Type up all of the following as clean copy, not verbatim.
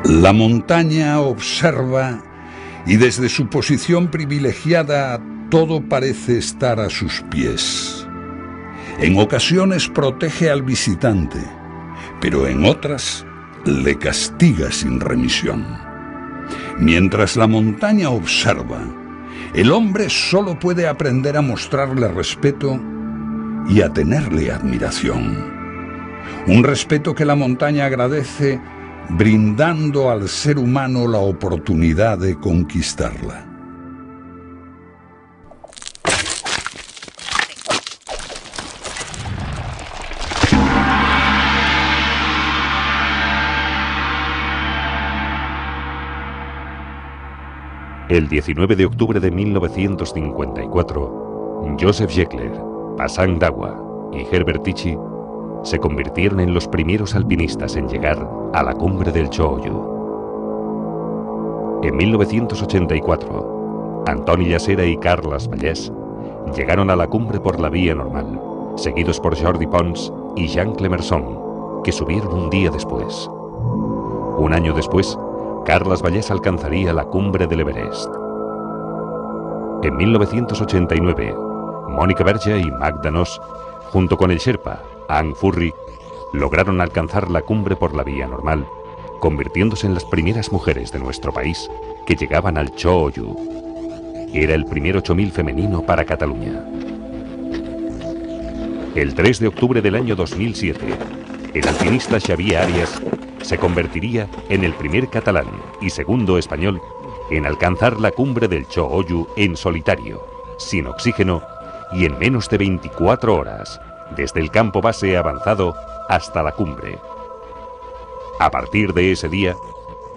La montaña observa y desde su posición privilegiada todo parece estar a sus pies. En ocasiones protege al visitante, pero en otras le castiga sin remisión. Mientras la montaña observa, el hombre solo puede aprender a mostrarle respeto y a tenerle admiración. Un respeto que la montaña agradece, brindando al ser humano la oportunidad de conquistarla. El 19 de octubre de 1954, Joseph Jeckler, Pasang Dawa y Herbert Tichy se convirtieron en los primeros alpinistas en llegar a la cumbre del Cho-Oyu. En 1984, Antoni Llacera y Carles Vallès llegaron a la cumbre por la vía normal, seguidos por Jordi Pons y Jean Clemerson, que subieron un día después. Un año después, Carles Vallès alcanzaría la cumbre del Everest. En 1989, Mónica Berger y Magda Noss, junto con el Sherpa Ang Furry, lograron alcanzar la cumbre por la vía normal, convirtiéndose en las primeras mujeres de nuestro país que llegaban al Cho-Oyu. Era el primer 8000 femenino para Cataluña. El 3 de octubre del año 2007, el alpinista Xavier Arias se convertiría en el primer catalán y segundo español en alcanzar la cumbre del Cho-Oyu en solitario, sin oxígeno y en menos de 24 horas, desde el campo base avanzado hasta la cumbre. A partir de ese día,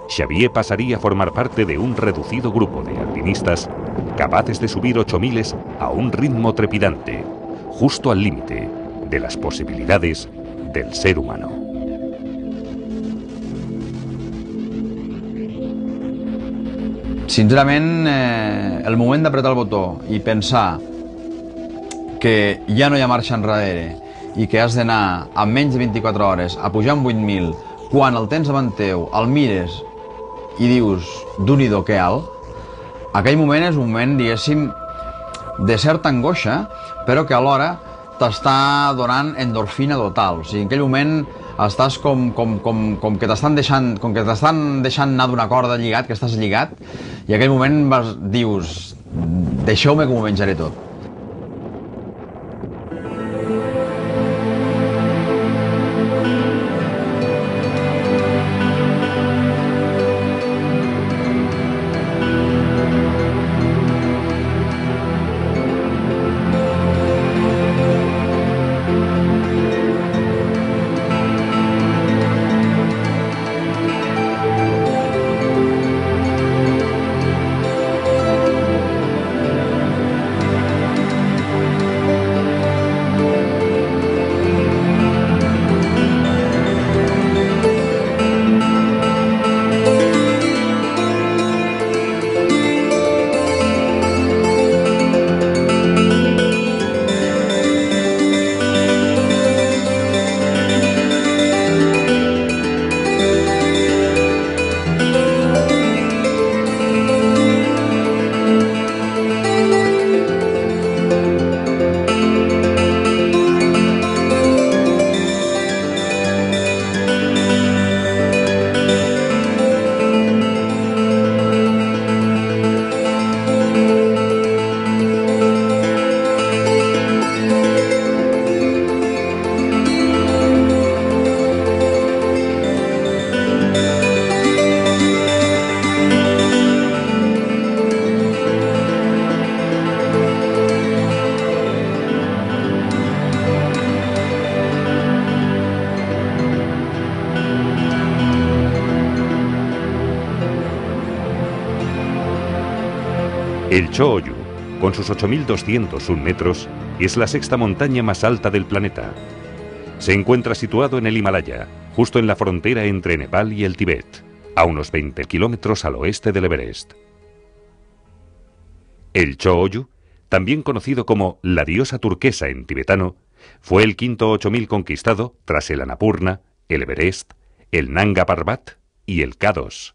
Xavier pasaría a formar parte de un reducido grupo de alpinistas capaces de subir 8000 a un ritmo trepidante, justo al límite de las posibilidades del ser humano. Sincerament, el moment d'apretar el botó i pensar que ja no hi ha marxa enrere i que has d'anar en menys de 24 hores a pujar amb 8.000 quan el tens davant teu, el mires i dius, Déu-n'hi-do, que alt, aquell moment és un moment, diguéssim, de certa angoixa, però que alhora t'està donant endorfina total. O sigui, en aquell moment estàs com que t'estan deixant anar d'una corda lligat, que estàs lligat, i en aquell moment dius, deixeu-me que m'ho menjaré tot. El Cho-Oyu, con sus 8.201 metros, es la sexta montaña más alta del planeta. Se encuentra situado en el Himalaya, justo en la frontera entre Nepal y el Tíbet, a unos 20 kilómetros al oeste del Everest. El Cho-Oyu, también conocido como la diosa turquesa en tibetano, fue el quinto 8000 conquistado tras el Annapurna, el Everest, el Nanga Parbat y el K2.